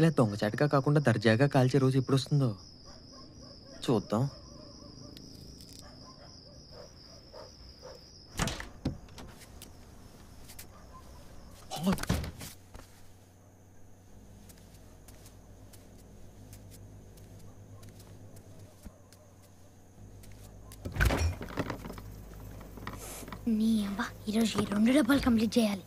ఇలా దొంగచాటుగా కాకుండా దర్జాగా కాల్చే రోజు ఎప్పుడొస్తుందో చూద్దాం. నీ అబ్బా ఈరోజు ఈ 2 డబ్బాలు కంప్లీట్ చేయాలి.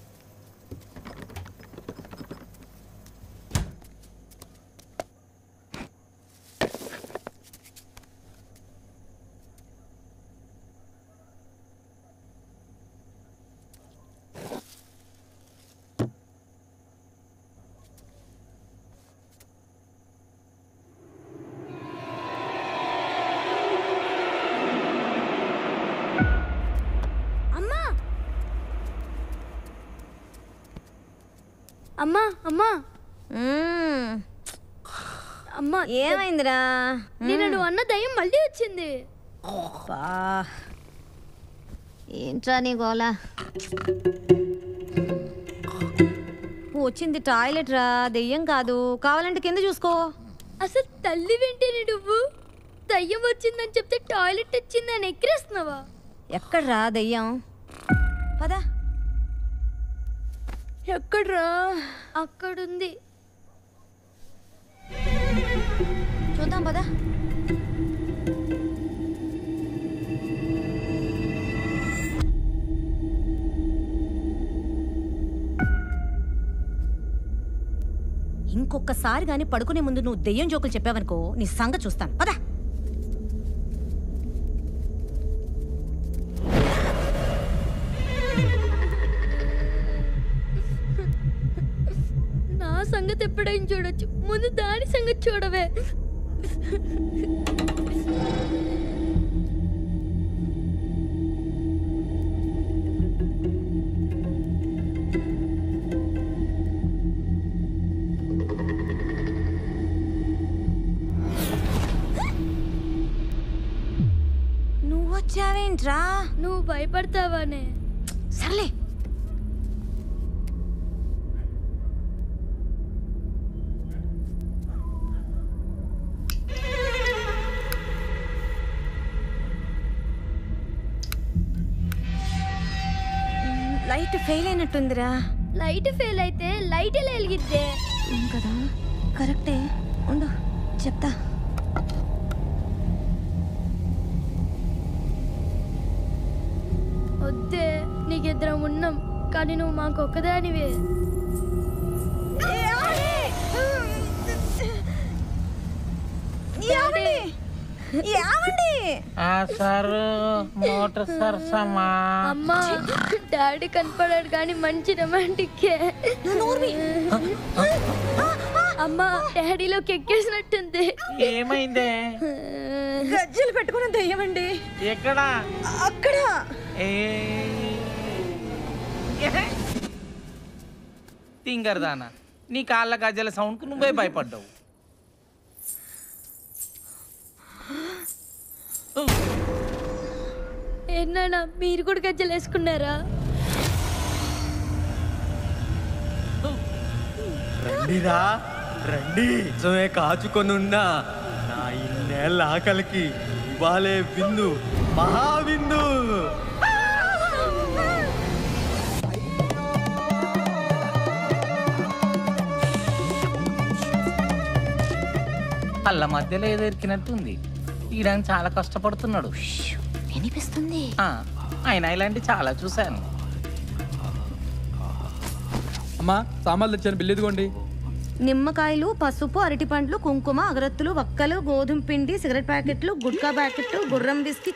అమ్మా అమ్మా అమ్మా ఏమైందిరా? నేను అన్న దయ్యం మళ్ళీ వచ్చింది. ఏంట్రా నీ గోలా? వచ్చింది టాయిలెట్ రా, దెయ్యం కాదు. కావాలంటే కింద చూసుకో. అసలు తల్లి వెంటనే నువ్వు దయ్యం వచ్చిందని చెప్తే టాయిలెట్ వచ్చిందని ఎక్కిరేస్తున్నావా? ఎక్కడ్రా దెయ్యం? పదా. ఎక్కడ్రా? అక్కడుంది. చూద్దాం పదా. ఇంకొకసారి గాని పడుకునే ముందు నువ్వు దెయ్యం జోకులు చెప్పావనుకో నీ సంగతి చూస్తాను. పదా. నా సంగతి ఎప్పుడైనా చూడొచ్చు, ముందు దాని సంగతి చూడవే. నువ్వు వచ్చావేంట్రా? నువ్వు భయపడతావానే. సర్లే. లైట్ ఫెయిల్ అయినట్టుందిరా. లైట్ ఫెయిల్ అయితే లైట్ ఎలా వెలిగిద్దే? కదా, కరెక్టే. ఉండు చెప్తా. వద్దే, నీకిద్దరం ఉన్నాం కానీ నువ్వు మాకు ఒక్కదానివే. అమ్మా, డాడీ కనపడాడు కానీ మంచి రొమాంటిక్. అమ్మా, డాడీలోకి ఎక్కేసినట్టుంది. ఏమైందే? గజ్జలు పెట్టుకుని దెయ్యమండి. ఎక్కడా? అక్కడ. తింగరదానా, నీ కాళ్ళ గజ్జల సౌండ్ కు నువ్వే భయపడ్డావు. ఏనా మీరు కూడా గజ్జలు వేసుకున్నారా? రండిరా రండి, నిజమే కాచుకొనున్నా నా ఇన్నేళ్ళ ఆకలికి ఇవాళే విందు, మహావిందు. అల్ల మధ్యలో ఏదో ఎరికినట్టుంది. తీయడానికి చాలా కష్టపడుతున్నాడు. వినిపిస్తుంది. ఆయన ఇలాంటి చాలా చూశాను. అమ్మా, సామాన్లు తెచ్చాను, బిల్లు ఇదిగోండి. నిమ్మకాయలు, పసుపు, అరటి పండ్లు, కుంకుమ, అగరత్తులు, వక్కలు, గోధుమ పిండి, సిగరెట్ ప్యాకెట్లు, గుట్కా ప్యాకెట్లు, గుర్రం బిస్కి,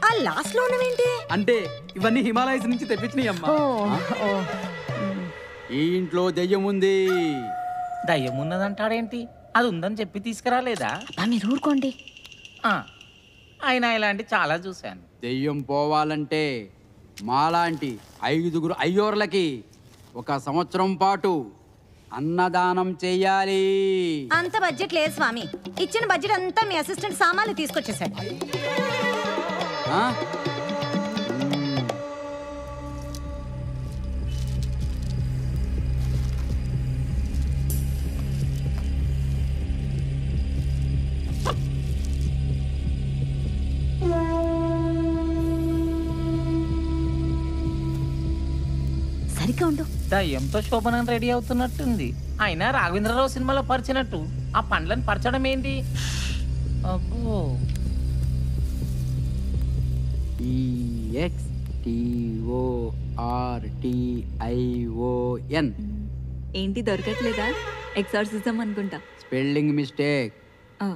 ఆ లాస్ట్ లో ఉన్నవేంటి? అంటే ఇవన్నీ హిమాలయస్ నుంచి తెప్పించినాయి అమ్మా. ఈ ఇంట్లో దెయ్యం ఉంది. దయ్యం ఉన్నదంటాడేంటి? అది ఉందని చెప్పి తీసుకురాలేదా? మీరు ఊరుకోండి. ఆయన ఇలాంటి చాలా చూశాను. దెయ్యం పోవాలంటే మాలాంటి 5 అయ్యోర్లకి 1 సంవత్సరం పాటు అన్నదానం చెయ్యాలి. అంత బడ్జెట్ లేదు స్వామి. ఇచ్చిన బడ్జెట్ అంతా మీ అసిస్టెంట్ సామాన్లు తీసుకొచ్చేసాడు. సరిగ్గా ఉండు. దయ్యంతో శోభనం రెడీ అవుతున్నట్టుంది. అయినా రాఘవేంద్రరావు సినిమాలో పరిచినట్టు ఆ పండ్లను పరచడం ఏంటి? అబ్బో. EXTORTION. ఏంటి దొరకట్లేదా? ఎక్సార్సిజం అనుకుంటా. Spelling mistake. ఆ.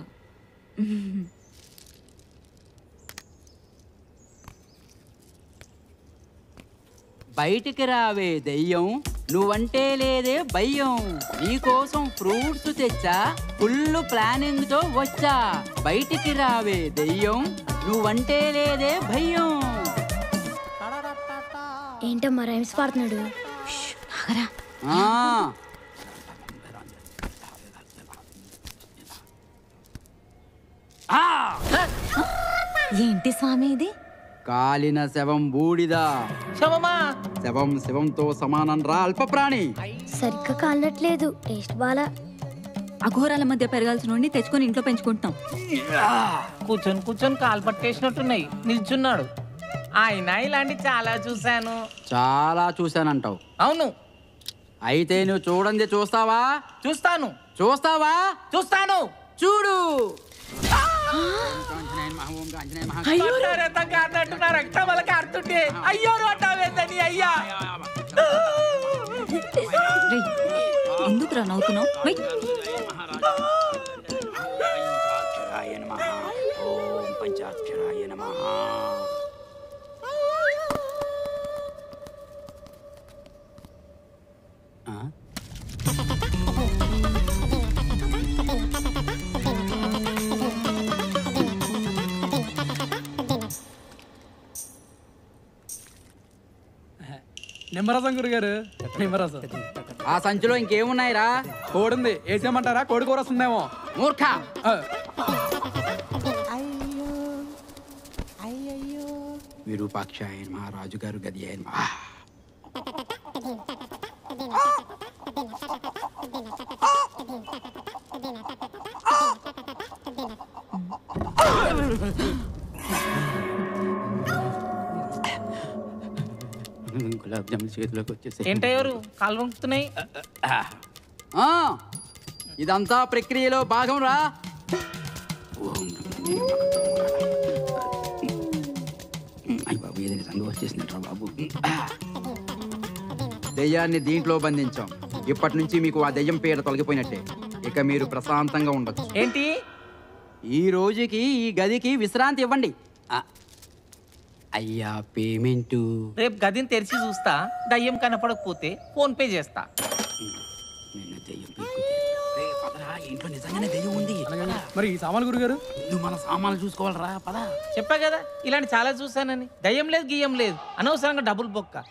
బయటికి రావే దెయ్యం, నువ్వంటే లేదే భయం. నీకోసం ఫ్రూట్స్ తెచ్చా, ఫుల్ ప్లానింగ్ తో వచ్చా. బయటికి రావే దెయ్యం, నువ్వంటే లేదే భయం. ఏంటమ్మా రైమ్స్ పాడుతున్నాడు? ఆ, ఏంటి స్వామి ఇది? కాలిన శవం బూడిదా, శవమా? శవం శవంతో సమానం రా అల్ప ప్రాణి. సరిగ్గా కాలినట్లేదు. టేస్ట్ బాలా. అఘోరాల మధ్య పెరగాల్సిన నుండి తెచ్చుకొని ఇంట్లో పెంచుకుంటాం. కూర్చొని కూర్చొని కాలు పట్టేసినట్టున్నాయి. నిల్చున్నాడు. ఆయన ఇలాంటి చాలా చూశాను. చాలా చూశానంటావు. అవును, అయితే నువ్వు చూడండి చూస్తావా? చూస్తాను. చూస్తావా? చూస్తాను. చూడు. రక్తం వల్ల కారుతుంటే అయ్యో రోడ్డవేందని అయ్యా. రేయ్, ఎందుకురా నవ్వుతున్నావు? వెయ్. నిమ్మరసం గురుగారు, నిమ్మరసం. ఆ సంచిలో ఇంకేమున్నాయిరా? కోడుంది, వేసేయమంటారా? కోడి కూర వస్తుందేమో. మూర్ఖ. ఆ, విరూపాక్షాయ నమః, రాజుగారు గది అయ్య నమః. గులాబ్ జామున్ చేతిలోకి వచ్చేసి ఏంటయ్యారు కాళ్ళు వణుకుతున్నాయి? ఇదంతా ప్రక్రియలో భాగం రా. అయ్య బాబు, ఏదైనా రంగు వచ్చేసినట్రా బాబు. దెయ్యాన్ని దీంట్లో బంధించాం. ఇప్పటి నుంచి మీకు ఆ దెయ్యం పీడ తొలగిపోయినట్టే. ఇక మీరు ప్రశాంతంగా ఉండొచ్చు. ఏంటి? ఈ రోజుకి ఈ గదికి విశ్రాంతి ఇవ్వండి. అయ్యా పేమెంటు. రేపు గదిని తెరిచి చూస్తా. దయ్యం కనపడకపోతే ఫోన్ పే చేస్తా. ఇంట్లో నిజంగానే దెయ్యం ఉంది. మరి ఈ సామాన్లు గురుగారు? నువ్వు మన సామాన్లు చూసుకోవాలరా, పద. చెప్పా కదా ఇలాంటి చాలా చూసానని. దయ్యం లేదు గియ్యం లేదు, అనవసరంగా డబ్బులు బొక్క.